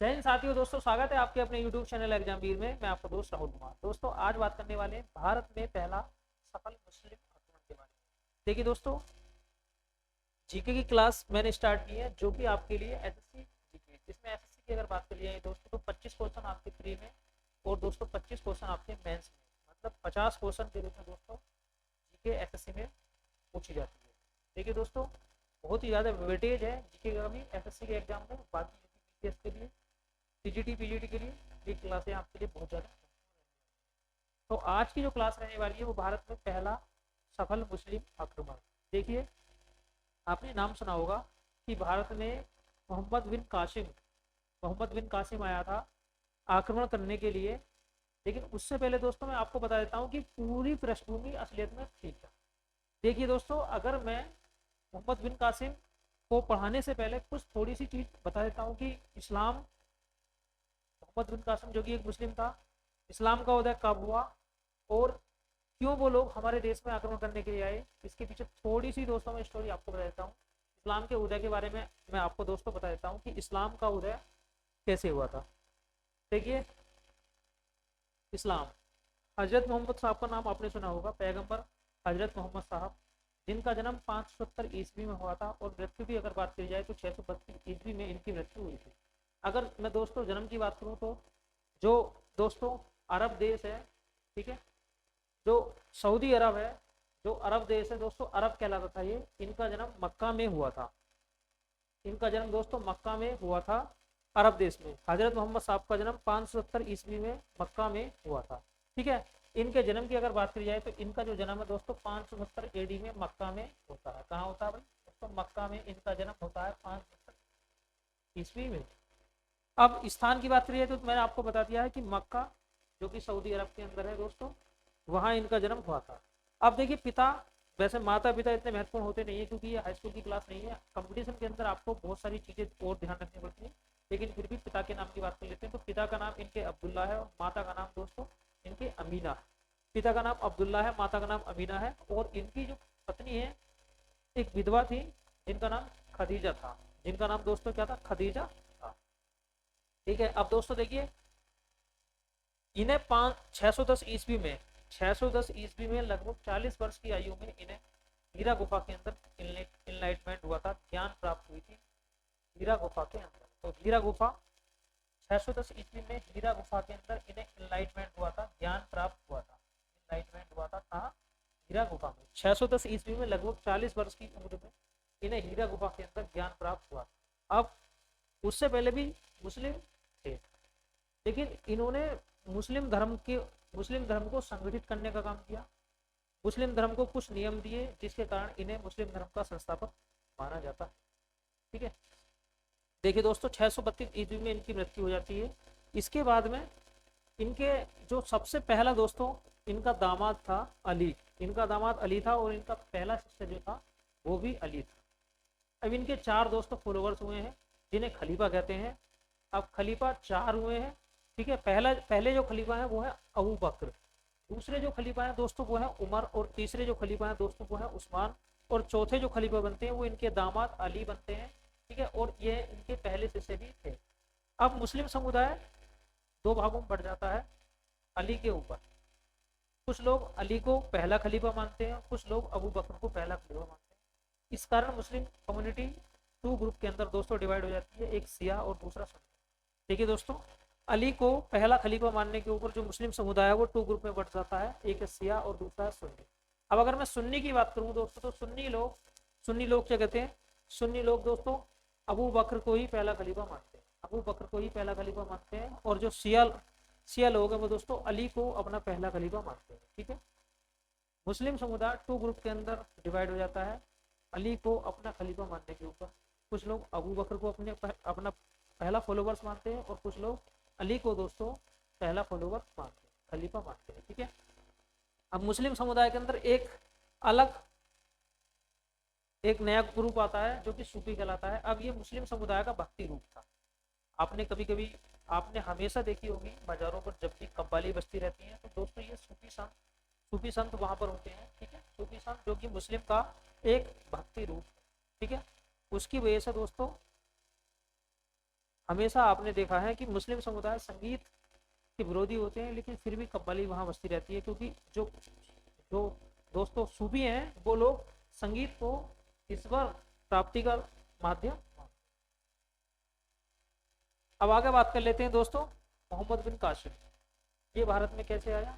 जय हिंद साथियों। दोस्तों स्वागत है आपके अपने YouTube चैनल एग्जाम वीर में। मैं आपका दोस्त राहुल कुमार। दोस्तों आज बात करने वाले हैं भारत में पहला सफल मुस्लिम आक्रमण के बारे में। देखिए दोस्तों, जीके की क्लास मैंने स्टार्ट की है जो कि आपके लिए एसएससी जीके, इसमें एसएससी की अगर बात कर लिया जाए दोस्तों तो 25 क्वेश्चन आपके प्री में और दोस्तों 25 क्वेश्चन आपके मेंस में, मतलब 50 क्वेश्चन के रूप में दोस्तों जीके एसएससी में पूछी जाती है। देखिए दोस्तों, बहुत ही ज़्यादा वेटेज है जीके का भी एसएससी के एग्जाम में। बाकी यूपीएस के लिए, टीजीटी पीजीटी के लिए ये क्लासें आपके लिए बहुत ज़्यादा। तो आज की जो क्लास रहने वाली है वो भारत में पहला सफल मुस्लिम आक्रमण। देखिए, आपने नाम सुना होगा कि भारत में मोहम्मद बिन कासिम आया था आक्रमण करने के लिए। लेकिन उससे पहले दोस्तों मैं आपको बता देता हूँ कि पूरी पृष्ठभूमि असलियत में ठीक है। देखिए दोस्तों, अगर मैं मोहम्मद बिन कासिम को पढ़ाने से पहले कुछ थोड़ी सी चीज़ बता देता हूँ कि इस्लाम, मोहम्मद बिन कासिम जो कि एक मुस्लिम था, इस्लाम का उदय कब हुआ और क्यों वो लोग हमारे देश में आक्रमण करने के लिए आए, इसके पीछे थोड़ी सी दोस्तों मैं स्टोरी आपको बता देता हूँ। इस्लाम के उदय के बारे में मैं आपको दोस्तों बता देता हूँ कि इस्लाम का उदय कैसे हुआ था। देखिए, इस्लाम, हजरत मोहम्मद साहब का नाम आपने सुना होगा, पैगंबर हजरत मोहम्मद साहब, जिनका जन्म 570 ईस्वी में हुआ था और मृत्यु की अगर बात करी जाए तो 632 ईस्वी में इनकी मृत्यु हुई थी। अगर मैं दोस्तों जन्म की बात करूँ तो जो दोस्तों अरब देश है, ठीक है, जो सऊदी अरब है, जो अरब देश है दोस्तों, अरब कहलाता था ये, इनका जन्म मक्का में हुआ था। इनका जन्म दोस्तों मक्का में हुआ था, अरब देश में। हजरत मोहम्मद साहब का जन्म 570 ईस्वी में मक्का में हुआ था। ठीक है, इनके जन्म की अगर बात करी जाए तो इनका जो जन्म है दोस्तों 570 एडी में मक्का में होता है। कहाँ होता है भाई दोस्तों? मक्का में इनका जन्म होता है 570 ईस्वी में। अब स्थान की बात करिए तो मैंने आपको बता दिया है कि मक्का जो कि सऊदी अरब के अंदर है दोस्तों, वहाँ इनका जन्म हुआ था। अब देखिए पिता, वैसे माता पिता इतने महत्वपूर्ण होते नहीं है क्योंकि ये हाई स्कूल की क्लास नहीं है। कंपटीशन के अंदर आपको बहुत सारी चीज़ें और ध्यान रखनी पड़ती है, लेकिन फिर भी पिता के नाम की बात कर लेते हैं। तो पिता का नाम इनके अब्दुल्ला है और माता का नाम दोस्तों इनके अमीना है। पिता का नाम अब्दुल्ला है, माता का नाम अमीना है और इनकी जो पत्नी है एक विधवा थी जिनका नाम खदीजा था। जिनका नाम दोस्तों क्या था? खदीजा था। ठीक है, अब दोस्तों देखिए, इन्हें 610 ईस्वी में लगभग 40 वर्ष की आयु में इन्हें हीरा गुफा के अंदर इनलाइटमेंट हुआ था, ज्ञान प्राप्त हुई थी हीरा गुफा के अंदर। तो हीरा गुफा 610 ईस्वी में हीरा गुफा के अंदर इन्हें इनलाइटमेंट हुआ था, ज्ञान प्राप्त हुआ था। इनलाइटमेंट हुआ था कहाँ? हीरा गुफा में। 610 ईस्वी में लगभग 40 वर्ष की उम्र में इन्हें हीरा गुफा के अंदर ज्ञान प्राप्त हुआ। अब उससे पहले भी मुस्लिम थे, लेकिन इन्होंने मुस्लिम धर्म के मुस्लिम धर्म को संगठित करने का काम किया। मुस्लिम धर्म को कुछ नियम दिए जिसके कारण इन्हें मुस्लिम धर्म का संस्थापक माना जाता है। ठीक है, देखिए दोस्तों 632 ईस्वी में इनकी मृत्यु हो जाती है। इसके बाद में इनके जो सबसे पहला दोस्तों इनका दामाद था अली। इनका दामाद अली था और इनका पहला शिष्य जो था वो भी अली था। अब इनके चार दोस्तों फॉलोवर्स हुए हैं जिन्हें खलीफा कहते हैं। अब खलीफा चार हुए हैं। ठीक है, पहले जो खलीफा है वो है अबू बकर, दूसरे जो खलीफा है दोस्तों वो है उमर और तीसरे जो खलीफा है दोस्तों वो है उस्मान और चौथे जो खलीफा बनते हैं वो इनके दामाद अली बनते हैं। ठीक है, और ये इनके पहले शिष्य भी थे। अब मुस्लिम समुदाय दो भागों में बढ़ जाता है अली के ऊपर। कुछ लोग अली को पहला खलीफा मानते हैं, कुछ लोग अबू बकर को पहला खलीफा मानते हैं। इस कारण मुस्लिम कम्युनिटी टू ग्रुप के अंदर दोस्तों डिवाइड हो जाती है, एक शिया और दूसरा सुन्नी। देखिए दोस्तों, अली को पहला खलीफा मानने के ऊपर जो मुस्लिम समुदाय है वो टू ग्रुप में बढ़ जाता है, एक है शिया और दूसरा है सुन्नी। अब अगर मैं सुन्नी की बात करूं दोस्तों तो सुन्नी लोग क्या कहते हैं? सुन्नी लोग दोस्तों अबू बकर को ही पहला खलीफा मानते हैं, अबू बकर को ही पहला खलीफा मानते हैं। और जो शिया लोग हैं वो दोस्तों अली को अपना पहला खलीफा मानते हैं। ठीक है, मुस्लिम समुदाय टू ग्रुप के अंदर डिवाइड हो जाता है अली को अपना खलीफा मानने के ऊपर। कुछ लोग अबू बकर को अपना पहला फॉलोवर्स मानते हैं और कुछ लोग अली को दोस्तों पहला फॉलोवर मानते हैं, खलीफा मानते हैं। ठीक है, अब मुस्लिम समुदाय के अंदर एक नया ग्रुप आता है जो कि सूफी कहलाता है। अब ये मुस्लिम समुदाय का भक्ति रूप था। आपने हमेशा देखी होगी बाजारों पर जब भी कव्वाली बजती रहती है तो दोस्तों ये सूफी संत वहां पर होते हैं। ठीक है, सूफी संत जो कि मुस्लिम का एक भक्ति रूप। ठीक है, उसकी वजह से दोस्तों हमेशा आपने देखा है कि मुस्लिम समुदाय संगीत के विरोधी होते हैं, लेकिन फिर भी कव्वाली वहाँ बसती रहती है, क्योंकि जो जो दोस्तों सूफी हैं वो लोग संगीत को ईश्वर प्राप्ति का माध्यम। अब आगे बात कर लेते हैं दोस्तों, मोहम्मद बिन कासिम ये भारत में कैसे आया।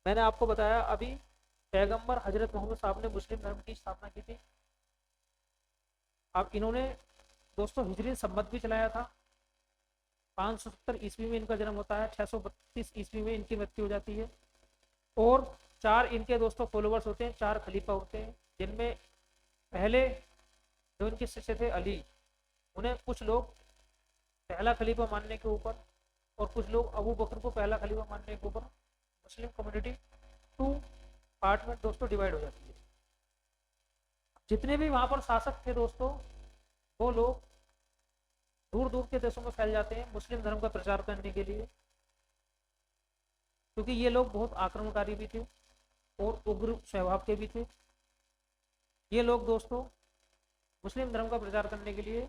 मैंने आपको बताया अभी पैगंबर हजरत मोहम्मद साहब ने मुस्लिम धर्म की स्थापना की थी। अब इन्होंने दोस्तों हिजरी संवत भी चलाया था। 570 ईस्वी में इनका जन्म होता है, 632 ईस्वी में इनकी मृत्यु हो जाती है। और 4 इनके दोस्तों फॉलोवर्स होते हैं, 4 खलीफा होते हैं, जिनमें पहले जो इनके शिष्य थे अली, उन्हें कुछ लोग पहला खलीफा मानने के ऊपर और कुछ लोग अबू बकर को पहला खलीफा मानने के ऊपर मुस्लिम कम्युनिटी 2 पार्ट में दोस्तों डिवाइड हो जाती है। जितने भी वहां पर शासक थे दोस्तों, वो लोग दूर दूर के देशों में फैल जाते हैं मुस्लिम धर्म का प्रचार करने के लिए, क्योंकि ये लोग बहुत आक्रमणकारी भी थे और उग्र स्वभाव के भी थे। ये लोग दोस्तों मुस्लिम धर्म का प्रचार करने के लिए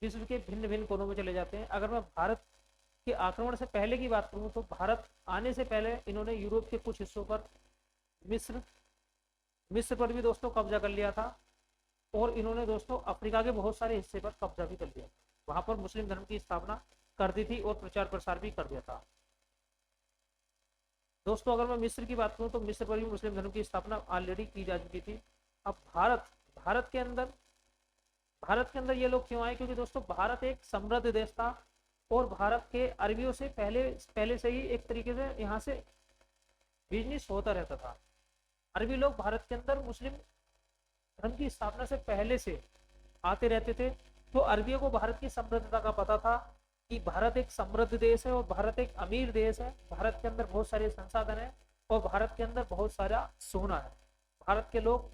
विश्व के भिन्न भिन्न कोनों में चले जाते हैं। अगर मैं भारत के आक्रमण से पहले की बात करूं तो भारत आने से पहले इन्होंने यूरोप के कुछ हिस्सों पर, मिस्र पर भी दोस्तों कब्जा कर लिया था, और इन्होंने दोस्तों अफ्रीका के बहुत सारे हिस्से पर कब्जा भी कर लिया। वहां पर मुस्लिम धर्म की स्थापना कर दी थी और प्रचार प्रसार भी कर दिया था। दोस्तों अगर मैं मिस्र की बात करूं तो मिस्र पर भी मुस्लिम धर्म की स्थापना ऑलरेडी की जा चुकी थी। अब भारत के अंदर ये लोग क्यों आए, क्योंकि दोस्तों भारत एक समृद्ध देश था और भारत के अरबियों से पहले से ही एक तरीके से यहाँ से बिजनेस होता रहता था। अरबी लोग भारत के अंदर मुस्लिम धर्म की स्थापना से पहले से आते रहते थे, तो अरबियों को भारत की समृद्धता का पता था कि भारत एक समृद्ध देश है और भारत एक अमीर देश है। भारत के अंदर बहुत सारे संसाधन है और भारत के अंदर बहुत सारा सोना है। भारत के लोग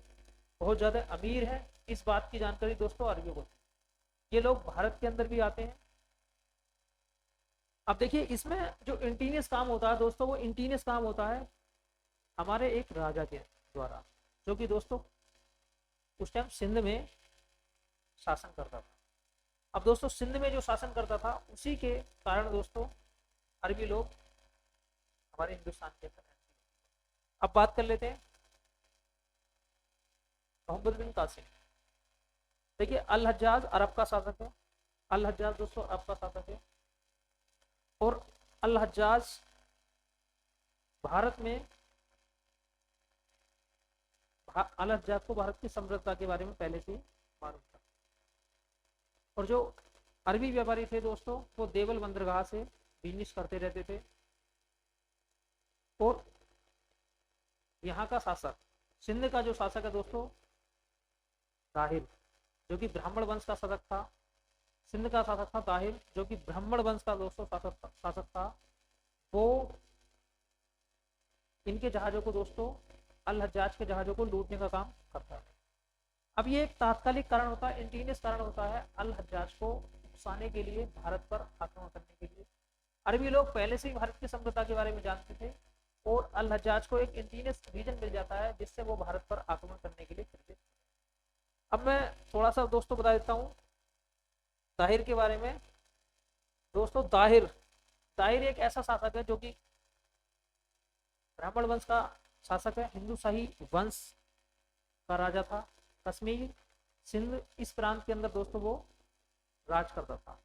बहुत ज्यादा अमीर है, इस बात की जानकारी दोस्तों अरबियों को। ये लोग भारत के अंदर भी आते हैं। अब देखिए इसमें जो इंटीनियस काम होता है दोस्तों, वो इंटीनियस काम होता है हमारे एक राजा के द्वारा, जो कि दोस्तों उस टाइम सिंध में शासन करता था। अब दोस्तों सिंध में जो शासन करता था उसी के कारण दोस्तों अरबी लोग हमारे हिंदुस्तान के अंदर। अब बात कर लेते हैं मोहम्मद बिन कासिम। देखिए अल हज्जाज अरब का शासक है, अल हज्जाज दोस्तों अरब का शासक है, और अल हज्जाज भारत में अल हज्जाज को भारत की समृद्धता के बारे में पहले से मालूम था। और जो अरबी व्यापारी थे दोस्तों, वो देवल बंदरगाह से बिजनेस करते रहते थे। और यहाँ का शासक, सिंध का जो शासक है दोस्तों ताहिर, जो कि ब्राह्मण वंश का शासक था। सिंध का शासक था ताहिर, जो कि ब्राह्मण वंश का दोस्तों शासक था। वो इनके जहाजों को दोस्तों, अल हज्जाज के जहाजों को लूटने का काम करता है। अब ये एक तात्कालिक कारण होता है, इंटीनियस कारण होता है अल हज्जाज को उकसाने के लिए, भारत पर आक्रमण करने के लिए। अरबी लोग पहले से ही भारत की समृद्धता के बारे में जानते थे और अल हज्जाज को एक इंटीनियस रीजन मिल जाता है जिससे वो भारत पर आक्रमण करने के लिए प्रेरित। अब मैं थोड़ा सा दोस्तों बता देता हूँ ताहिर के बारे में। दोस्तों ताहिर एक ऐसा शासक है जो कि ब्राह्मण वंश का शासक है, हिंदू शाही वंश का राजा था। कश्मीर, सिंध, इस प्रांत के अंदर दोस्तों वो राज करता था।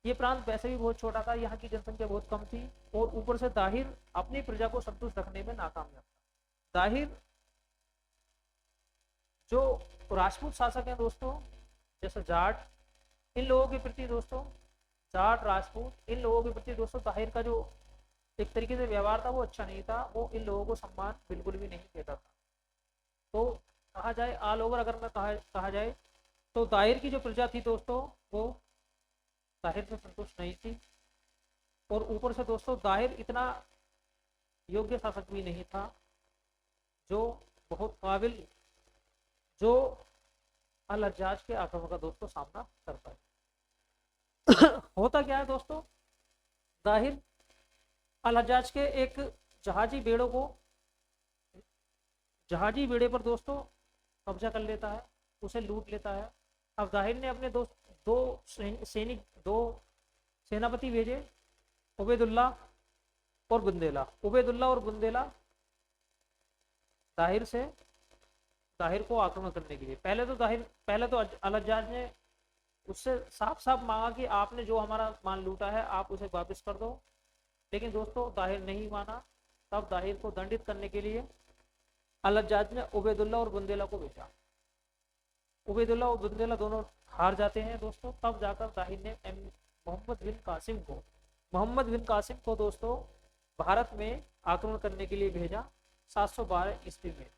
ये प्रांत वैसे भी बहुत छोटा था, यहाँ की जनसंख्या बहुत कम थी और ऊपर से ताहिर अपनी प्रजा को संतुष्ट रखने में नाकामयाब था। ताहिर जो राजपूत शासक हैं दोस्तों, जैसे जाट, इन लोगों के प्रति दोस्तों, जाट राजपूत इन लोगों के प्रति दोस्तों ताहिर का जो एक तरीके से व्यवहार था वो अच्छा नहीं था। वो इन लोगों को सम्मान बिल्कुल भी नहीं देता था। तो कहा जाए ऑल ओवर अगर मैं कहा जाए तो ताहिर की जो प्रजा थी दोस्तों वो ताहिर से संतुष्ट नहीं थी। और ऊपर से दोस्तों ताहिर इतना योग्य शासक भी नहीं था जो बहुत काबिल, जो अल हज्जाज के आक्रमण का दोस्तों सामना कर पाए। होता क्या है दोस्तों, ताहिर अल हज्जाज के एक जहाजी बेड़े पर दोस्तों कब्जा कर लेता है, उसे लूट लेता है। अब ताहिर ने अपने दो सेनापति भेजे उबैदुल्ला और बुंदेला। उबैदुल्ला और बुंदेला ताहिर को आक्रमण करने के लिए। पहले तो अल हज्जाज ने उससे साफ साफ मांगा कि आपने जो हमारा माल लूटा है आप उसे वापस कर दो, लेकिन दोस्तों ताहिर नहीं माना। तब ताहिर को दंडित करने के लिए अल हज्जाज ने उबैदुल्ला और बुंदेला को भेजा। उबैदुल्ला और बुंदेला दोनों हार जाते हैं दोस्तों। तब जाकर ताहिर ने मोहम्मद बिन कासिम को दोस्तों भारत में आक्रमण करने के लिए भेजा 712 ईस्वी में,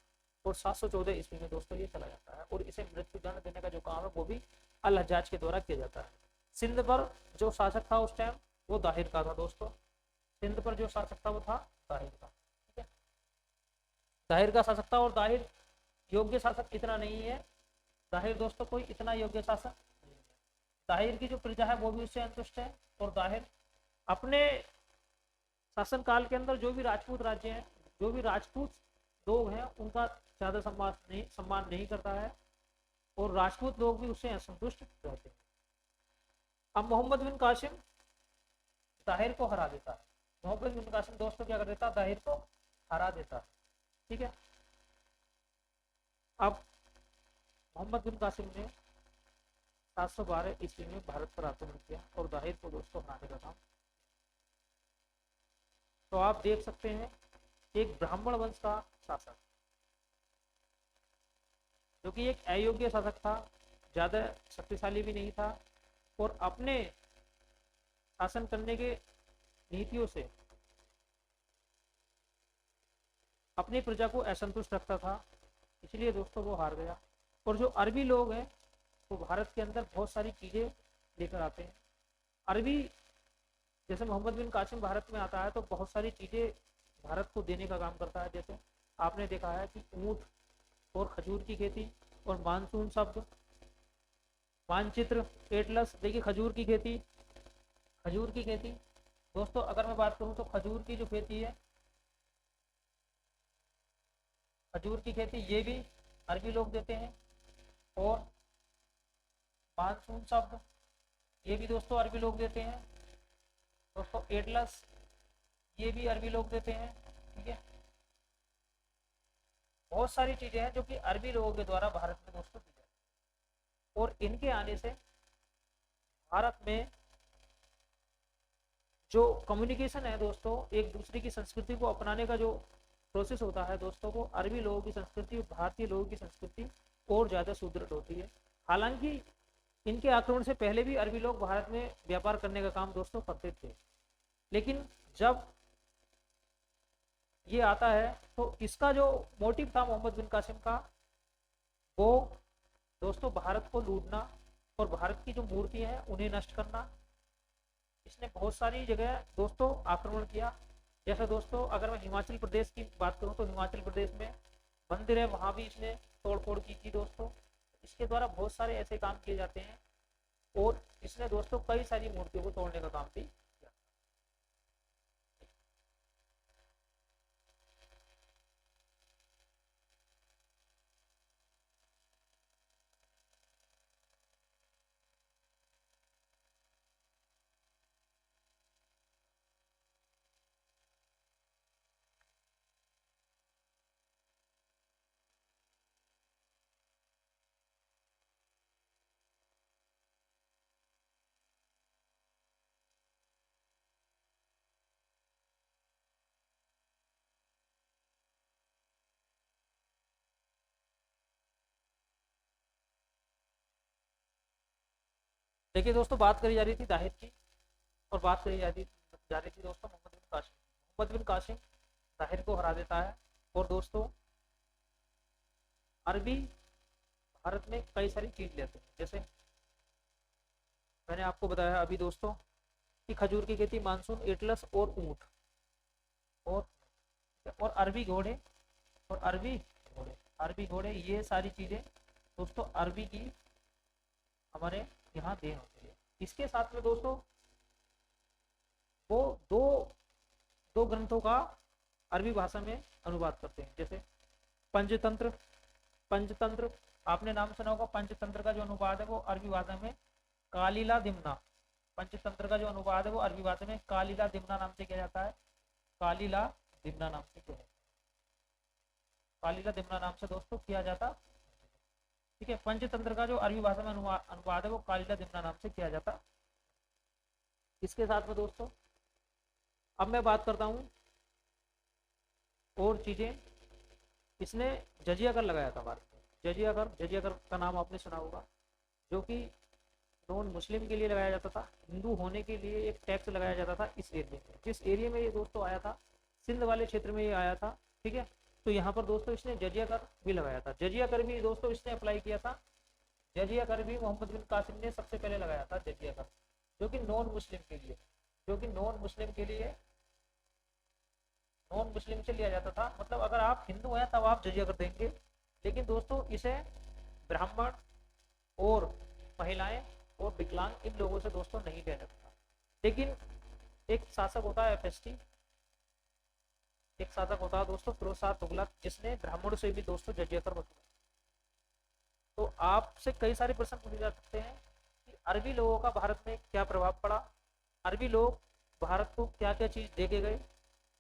और 714 ईस्वी में दोस्तों ये चला जाता है। और इसे मृत्युदंड देने का जो काम है वो भी अल हज्जाज के द्वारा किया जाता है। सिंध पर जो शासक था उस टाइम वो ताहिर का था दोस्तों। सिंध पर जो शासक था वो था ताहिर का, ठीक है, ताहिर का शासक था। और ताहिर योग्य शासक इतना नहीं है, ताहिर दोस्तों कोई इतना योग्य शासक नहीं है। ताहिर की जो प्रजा है वो भी उससे संतुष्ट है। और ताहिर अपने शासन काल के अंदर जो भी राजपूत राज्य हैं, जो भी राजपूत लोग हैं, उनका ज्यादा सम्मान नहीं करता है, और राजपूत लोग भी उससे असंतुष्ट रहते हैं। अब मोहम्मद बिन कासिम ताहिर को हरा देता है। मोहम्मद बिन कासिम दोस्तों क्या कर देता है, ताहिर को हरा देता है, ठीक है। अब मोहम्मद बिन कासिम ने 712 ईस्वी में भारत पर आक्रमण किया और ताहिर को दोस्तों हराने का काम। तो आप देख सकते हैं एक ब्राह्मण वंश का शासक, जो कि एक अयोग्य शासक था, ज्यादा शक्तिशाली भी नहीं था, और अपने शासन करने के नीतियों से अपनी प्रजा को असंतुष्ट रखता था, इसलिए दोस्तों वो हार गया। और जो अरबी लोग हैं वो भारत के अंदर बहुत सारी चीजें लेकर आते हैं। अरबी जैसे मोहम्मद बिन कासिम भारत में आता है तो बहुत सारी चीजें भारत को देने का काम करता है। जैसे आपने देखा है कि ऊंट और खजूर की खेती, और मानसून शब्द, मानचित्र, एटलस। देखिए खजूर की खेती दोस्तों, अगर मैं बात करूं तो खजूर की जो खेती है, खजूर की खेती ये भी अरबी लोग देते हैं। और मानसून शब्द ये भी दोस्तों अरबी लोग देते हैं दोस्तों। एटलस ये भी अरबी लोग देते हैं, ठीक है। बहुत सारी चीजें हैं जो कि अरबी लोगों के द्वारा भारत में दोस्तों दी जाती है। और इनके आने से भारत में जो कम्युनिकेशन है दोस्तों, एक दूसरे की संस्कृति को अपनाने का जो प्रोसेस होता है दोस्तों, वो अरबी लोगों की संस्कृति, भारतीय लोगों की संस्कृति और ज्यादा सुदृढ़ होती है। हालांकि इनके आक्रमण से पहले भी अरबी लोग भारत में व्यापार करने का काम दोस्तों करते थे, लेकिन जब ये आता है तो इसका जो मोटिव था मोहम्मद बिन कासिम का, वो दोस्तों भारत को लूटना और भारत की जो मूर्तियां हैं उन्हें नष्ट करना। इसने बहुत सारी जगह दोस्तों आक्रमण किया। जैसे दोस्तों अगर मैं हिमाचल प्रदेश की बात करूं तो हिमाचल प्रदेश में मंदिर है, वहां भी इसने तोड़फोड़ की थी दोस्तों। इसके द्वारा बहुत सारे ऐसे काम किए जाते हैं, और इसने दोस्तों कई सारी मूर्तियों को तोड़ने का काम भी किया। देखिए दोस्तों बात करी जा रही थी ताहिर की, और बात करी जा रही थी दोस्तों मोहम्मद बिन कासिम। मोहम्मद बिन कासिम ताहिर को हरा देता है, और दोस्तों अरबी भारत में कई सारी चीज लेते हैं। जैसे मैंने आपको बताया अभी दोस्तों कि खजूर की खेती, मानसून, एटलस और ऊंट, और अरबी घोड़े, और अरबी घोड़े ये सारी चीजें दोस्तों अरबी की हमारे यहाँ देन होती है। इसके साथ में दोस्तों वो दो ग्रंथों का अरबी भाषा में अनुवाद करते हैं। जैसे पंचतंत्र आपने नाम सुना होगा। पंचतंत्र का जो अनुवाद है वो अरबी भाषा में कालीला दिमना पंचतंत्र का जो अनुवाद है वो अरबी भाषा में कालीला दिमना नाम से किया जाता है। कालीला दिमना नाम से किया जाता है। कालीला दिमना नाम से दोस्तों किया जाता। ठीक है, पंचतंत्र का जो अरबी भाषा में अनुवाद है वो कालीला दिमना नाम से किया जाता। इसके साथ में दोस्तों अब मैं बात करता हूँ और चीजें। इसने जजिया कर लगाया था भारत में। जजिया कर का नाम आपने सुना होगा, जो कि नॉन मुस्लिम के लिए लगाया जाता था। हिंदू होने के लिए एक टैक्स लगाया जाता था इस एरिया में। जिस एरिया में ये दोस्तों आया था, सिंध वाले क्षेत्र में ये आया था। ठीक है, तो यहाँ पर दोस्तों इसने जजिया कर भी लगाया था। जजिया कर भी दोस्तों इसने अप्लाई किया था। जजिया कर भी मोहम्मद बिन कासिम ने सबसे पहले लगाया था जजिया कर, जो कि नॉन मुस्लिम के लिए, नॉन मुस्लिम से लिया जाता था। मतलब अगर आप हिंदू हैं तब आप जजिया कर देंगे, लेकिन दोस्तों इसे ब्राह्मण और महिलाएं और विकलांग इन लोगों से दोस्तों नहीं लिया जाता। लेकिन एक शासक होता है FST, एक शासक होता है दोस्तों फिरोज शाह तुगलक, जिसने ब्राह्मणों से भी दोस्तों जजिया कर वसूला। तो आपसे कई सारे प्रश्न पूछे जा सकते हैं कि अरबी लोगों का भारत में क्या प्रभाव पड़ा, अरबी लोग भारत को क्या क्या चीज दे के गए।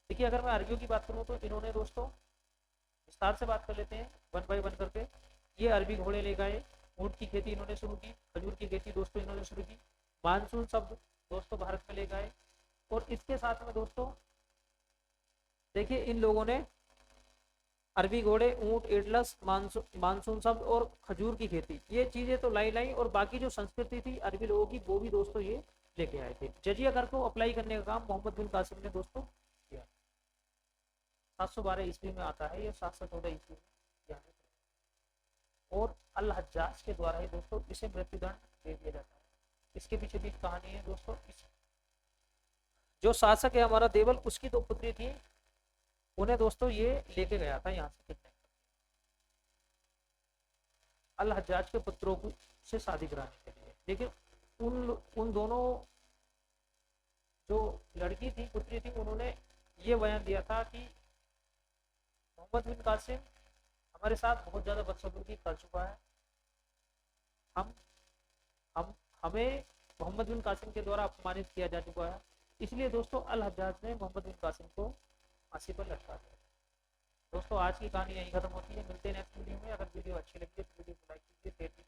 देखिए, अगर मैं अरबियों की बात करूँ तो इन्होंने दोस्तों विस्तार से बात कर लेते हैं वन बाई वन करके। ये अरबी घोड़े ले गए, ऊँट की खेती इन्होंने शुरू की, खजूर की खेती दोस्तों इन्होंने शुरू की, मानसून शब्द दोस्तों भारत में ले गए। और इसके साथ में दोस्तों देखिए इन लोगों ने अरबी घोड़े, ऊँट, एटलस, मानसून शब्द और खजूर की खेती, ये चीजें तो लाई और बाकी जो संस्कृति थी अरबी लोगों की वो भी दोस्तों ये लेके आए थे। जजिया कर को अप्लाई करने का काम मोहम्मद बिन कासिम ने दोस्तों किया। 712 ईस्वी में आता है ये, 714 ईस्वी में। और अल हज्जाज के द्वारा ही दोस्तों इसे मृत्युदंड दे दिया जाता है। इसके पीछे भी कहानी है दोस्तों। जो शासक है हमारा देवल, उसकी 2 पुत्री थी, उन्हें दोस्तों ये लेके गया था यहाँ से किडनैप। अल हज्जाज के पुत्रों से शादी कराने के लिए। लेकिन उन दोनों जो लड़की थी, पुत्री थी, उन्होंने ये बयान दिया था कि मोहम्मद बिन कासिम हमारे साथ बहुत ज्यादा बदसलूकी कर चुका है। हमें मोहम्मद बिन कासिम के द्वारा अपमानित किया जा चुका है। इसलिए दोस्तों अल हज्जाज ने मोहम्मद बिन कासिम को फांसी पर लटका दिया। दोस्तों आज की कहानी यहीं खत्म होती है। मिलते हैं नेक्स्ट वीडियो में। अगर वीडियो अच्छी लगी तो वीडियो को लाइक कीजिए, शेयर कीजिए।